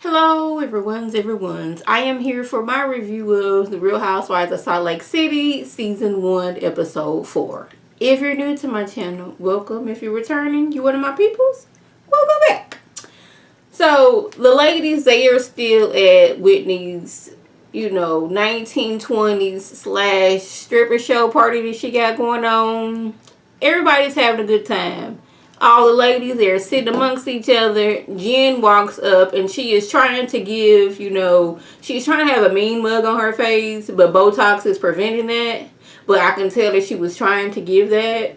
Hello, everyone's. I am here for my review of The Real Housewives of Salt Lake City, Season 1, Episode 4. If you're new to my channel, welcome. If you're returning, you one of my peoples, welcome back. So, the ladies, they are still at Whitney's, 1920s slash stripper show party that she got going on. Everybody's having a good time. All the ladies, they're sitting amongst each other. Jen walks up and she is trying to give, she's trying to have a mean mug on her face, but Botox is preventing that. But I can tell that she was trying to give that.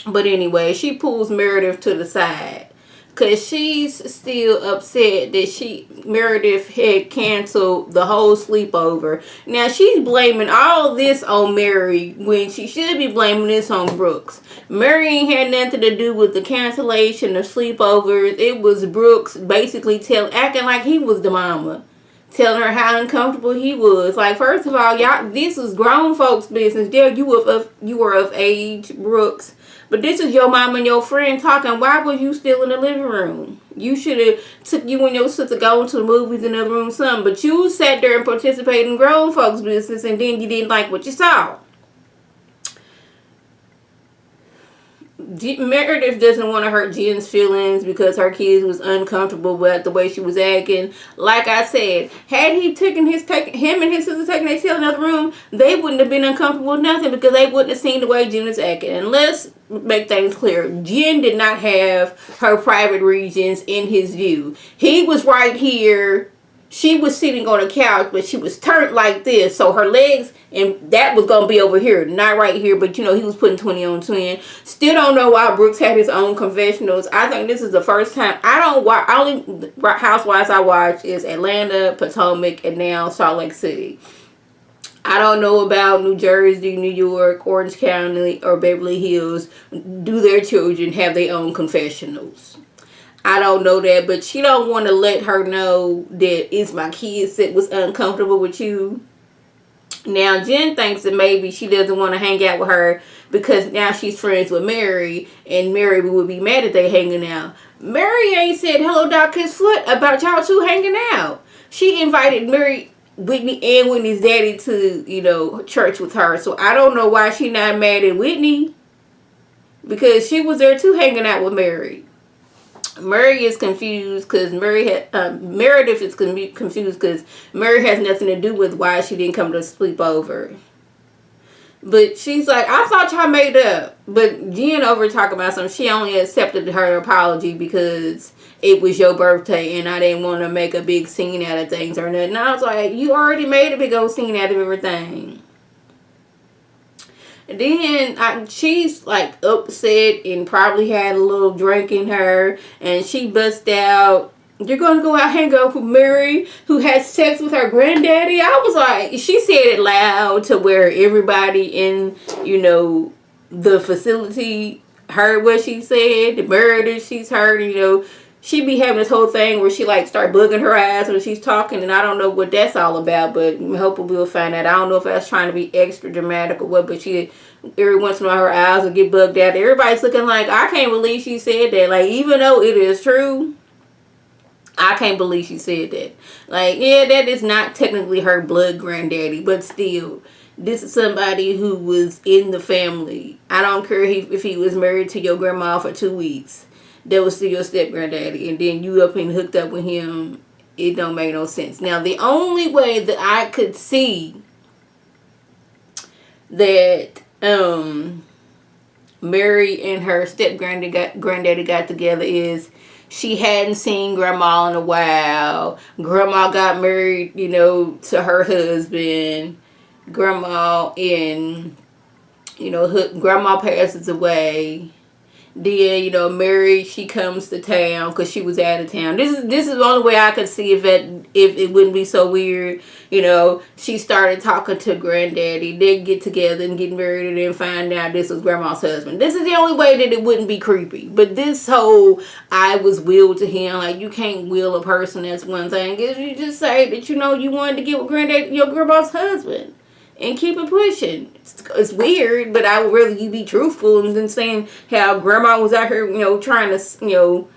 But anyway, she pulls Meredith to the side because she's still upset that Meredith had canceled the whole sleepover. Now she's blaming all this on Mary when she should be blaming this on Brooks. Mary ain't had nothing to do with the cancellation of sleepovers. It was Brooks basically acting like he was the mama, telling her how uncomfortable he was. Like, first of all, y'all, this was grown folks' business. Yeah, you were of age, Brooks. But this is your mom and your friend talking. Why was you still in the living room? You should have took you and your sister going to the movies in the other room, something. But you sat there and participated in grown folks' business, and then you didn't like what you saw. Meredith doesn't want to hurt Jen's feelings because her kids was uncomfortable with the way she was acting. Like I said, had he him and his sister taken their tail in another room, they wouldn't have been uncomfortable with nothing because they wouldn't have seen the way Jen was acting. And let's make things clear. Jen did not have her private regions in his view. He was right here. She was sitting on a couch, but she was turned like this, so her legs, and that was going to be over here, not right here, but he was putting 20 on 20. Still don't know why Brooks had his own confessionals. I think this is the first time. Only Housewives I watch is Atlanta, Potomac, and now Salt Lake City. I don't know about New Jersey, New York, Orange County, or Beverly Hills. Do their children have their own confessionals? I don't know that, but she don't want to let her know that it's my kids that was uncomfortable with you. Now, Jen thinks that maybe she doesn't want to hang out with her because now she's friends with Mary, and Mary would be mad if they hanging out. Mary ain't said hello, Doc His Foot about y'all two hanging out. She invited Whitney and Whitney's daddy to, church with her. So I don't know why she not mad at Whitney, because she was there too hanging out with Mary. Mary is confused because Meredith is confused because Mary has nothing to do with why she didn't come to sleep over. But she's like, I thought y'all made up. But Jen over talking about something. She only accepted her apology because it was your birthday and I didn't want to make a big scene out of things or nothing. And I was like, you already made a big old scene out of everything. Then she's like upset and probably had a little drink in her, and she bust out, "You're gonna go out hang out with Mary, who had sex with her granddaddy?" I was like, she said it loud to where everybody in the facility heard what she said. The murder she's heard, she be having this whole thing where she start bugging her eyes when she's talking, and I don't know what that's all about, but hopefully we'll find out. I don't know if that's trying to be extra dramatic or what, but she, every once in a while, her eyes will get bugged out. Everybody's looking like, I can't believe she said that. Like, even though it is true, I can't believe she said that. Like, yeah, that is not technically her blood granddaddy, but still, this is somebody who was in the family. I don't care if he was married to your grandma for 2 weeks. That was still your step granddaddy, and then you up and hooked up with him. It don't make no sense. Now, the only way that I could see that Mary and her step granddaddy got together is she hadn't seen Grandma in a while. Grandma got married, to her husband. Grandma Grandma passes away. Then, Mary, she comes to town because she was out of town. This is the only way I could see if it wouldn't be so weird. She started talking to Granddaddy. They get together and get married and then find out this was Grandma's husband. This is the only way that it wouldn't be creepy. But this whole, I was willed to him, like, you can't will a person, that's one thing. If you just say that, you wanted to get with Granddaddy, your grandma's husband, and keep it pushing. It's weird, but I would rather you be truthful than saying how Grandma was out here, trying to,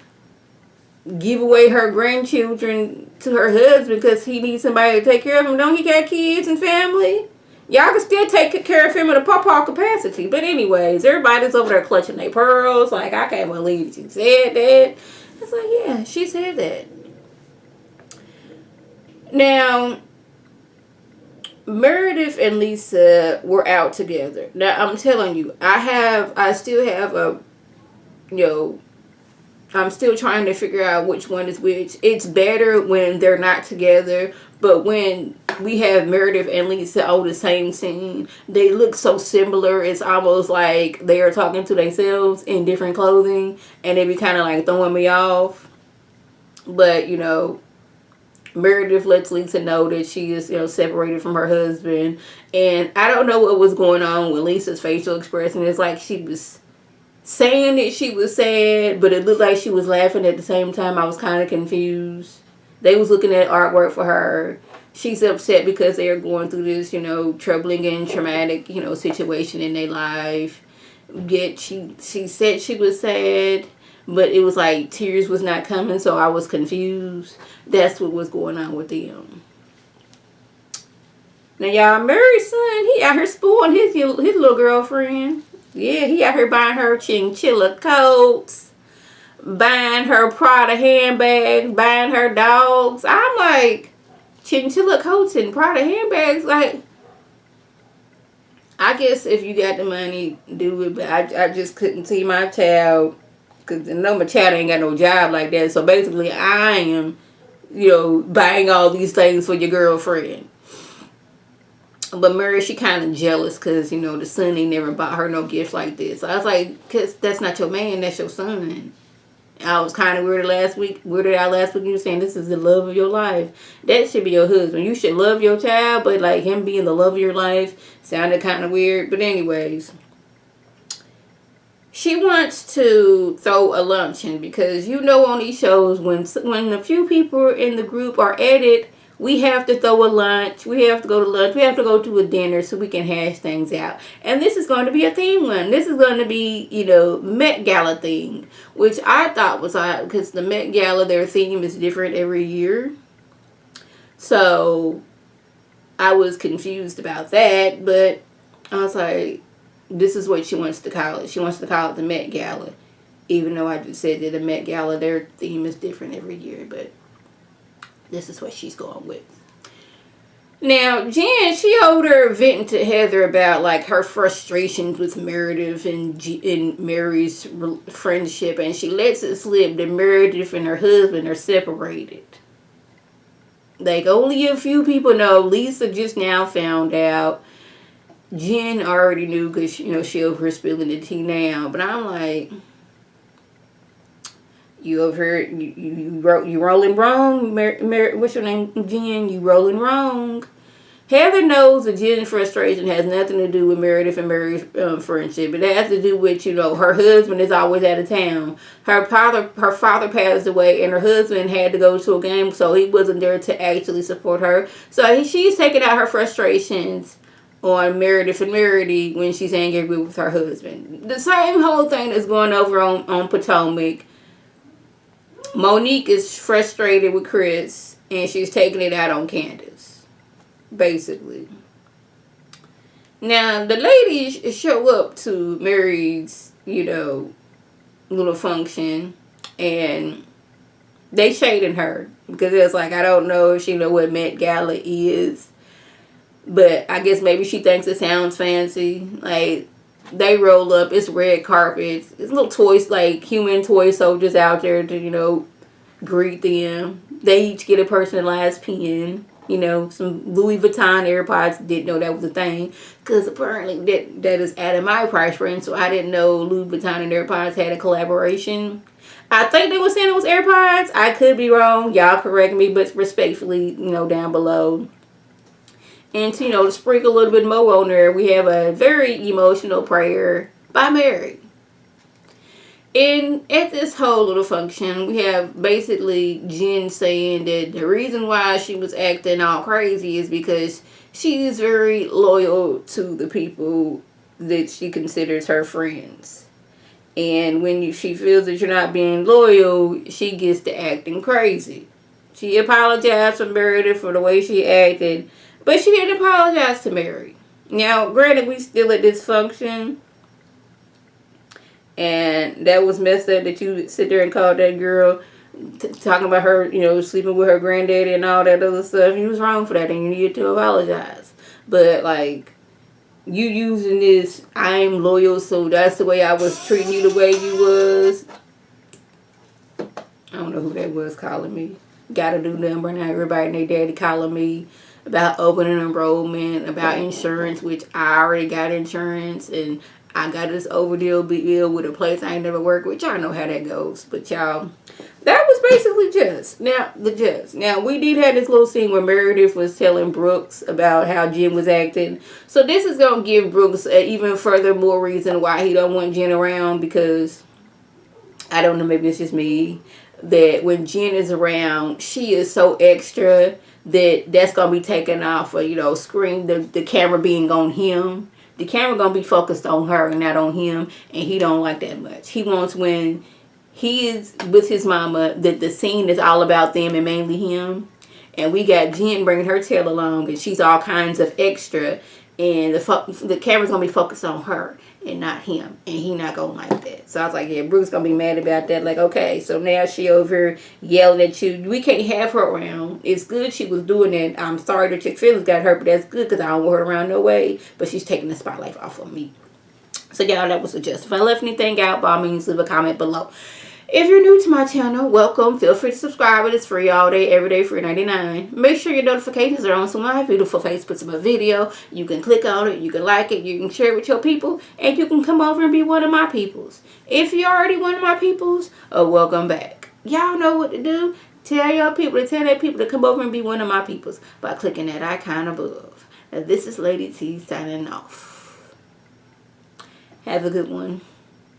give away her grandchildren to her husband because he needs somebody to take care of him. Don't he got kids and family? Y'all can still take care of him in a pawpaw capacity. But anyways, everybody's over there clutching their pearls. Like, I can't believe she said that. It's like, yeah, she said that. Now, Meredith and Lisa were out together. Now, I'm telling you, I still have a, you know, I'm still trying to figure out which one is which. It's better when they're not together, but when we have Meredith and Lisa on the same scene, they look so similar. It's almost like they are talking to themselves in different clothing, and they be kind of like throwing me off. But, you know, Meredith lets Lisa know that she is, you know, separated from her husband. And I don't know what was going on with Lisa's facial expression. It's like she was saying that she was sad, but it looked like she was laughing at the same time. I was kind of confused. They was looking at artwork for her. She's upset because they are going through this, you know, troubling and traumatic, you know, situation in their life. Yet she said she was sad, but it was like tears was not coming, so I was confused. That's what was going on with them. Now, y'all, Mary's son, he out here spoiling his little girlfriend. Yeah, he out here buying her chinchilla coats, buying her Prada handbags, buying her dogs. I'm like, chinchilla coats and Prada handbags, like, I guess if you got the money, do it. But I just couldn't see my child, because I know my child ain't got no job like that. So basically, I am, you know, buying all these things for your girlfriend. But Mary, she kind of jealous because, you know, the son ain't never bought her no gift like this. So I was like, because that's not your man, that's your son. I was kind of weirded out last week. You were saying this is the love of your life. That should be your husband. You should love your child, but like him being the love of your life sounded kind of weird. But anyways, she wants to throw a luncheon because, you know, on these shows when a few people in the group are at it, we have to throw a lunch. We have to go to lunch. We have to go to a dinner so we can hash things out. And this is going to be a theme one. This is going to be, you know, Met Gala theme, which I thought was odd because the Met Gala, their theme is different every year. So I was confused about that, but I was like, this is what she wants to call it. She wants to call it the Met Gala, even though I just said that the Met Gala, their theme is different every year, but this is what she's going with. Now, Jen, she over there venting to Heather about, like, her frustrations with Meredith and Mary's friendship, and she lets it slip that Meredith and her husband are separated. Like, only a few people know. Lisa just now found out. Jen already knew because, you know, she over here spilling the tea now. But I'm like, you over here, you rolling wrong, what's your name, Jen? You rolling wrong. Heather knows that Jen's frustration has nothing to do with Meredith and Mary's friendship. It has to do with, you know, her husband is always out of town. Her father passed away, and her husband had to go to a game, so he wasn't there to actually support her. So she's taking out her frustrations on Meredith and Meredy when she's angry with her husband. The same whole thing that's going over on Potomac. Monique is frustrated with Chris, and she's taking it out on Candace, basically. Now, the ladies show up to Mary's, you know, little function, and they shading her, because it's like, I don't know if she know what Met Gala is, but I guess maybe she thinks it sounds fancy. Like, they roll up, it's red carpets, it's little toys, like human toy soldiers out there to, you know, greet them. They each get a personalized pin, you know, some Louis Vuitton AirPods. Didn't know that was a thing, because apparently that is out of my price range, so I didn't know Louis Vuitton and AirPods had a collaboration. I think they were saying it was AirPods. I could be wrong. Y'all correct me, but respectfully, you know, down below. And to, you know, to sprinkle a little bit more on there, we have a very emotional prayer by Mary. And at this whole little function, we have basically Jen saying that the reason why she was acting all crazy is because she's very loyal to the people that she considers her friends. And when she feels that you're not being loyal, she gets to acting crazy. She apologized for Meredith for the way she acted, but she didn't apologize to Mary. Now, granted, we still at this function, and that was messed up that you sit there and call that girl talking about her, sleeping with her granddaddy and all that other stuff. You was wrong for that, and you needed to apologize. But like, you using this, I'm loyal, so that's the way I was treating you the way you was. I don't know who that was calling me. Gotta do number now. Everybody and their daddy calling me about opening enrollment, about insurance, which I already got insurance, and I got this overdue bill with a place I ain't never worked with. Y'all know how that goes. But y'all, that was basically just. Now, we did have this little scene where Meredith was telling Brooks about how Jen was acting. So this is going to give Brooks even further more reason why he don't want Jen around, because, I don't know, maybe it's just me, that when Jen is around, she is so extra that's going to be taken off for, screen, the camera being on him. The camera going to be focused on her and not on him, and he don't like that much. He wants, when he is with his mama, that the scene is all about them and mainly him. And we got Jen bringing her tail along, and she's all kinds of extra, and the camera's going to be focused on her and not him, and he not going to like that. So I was like, yeah, Brooke's going to be mad about that. Like, okay, so now she over here yelling at you. We can't have her around. It's good she was doing it. I'm sorry that your feelings got hurt, but that's good because I don't want her around no way. But she's taking the spotlight off of me. So y'all, that was a just. If I left anything out, by all means, leave a comment below. If you're new to my channel, welcome. Feel free to subscribe. It is free all day, every day, free 99. Make sure your notifications are on so my beautiful face puts up a video. You can click on it, you can like it, you can share it with your people, and you can come over and be one of my peoples. If you're already one of my peoples, welcome back. Y'all know what to do. Tell your people to tell their people to come over and be one of my peoples by clicking that icon above. Now, this is Lady T signing off. Have a good one.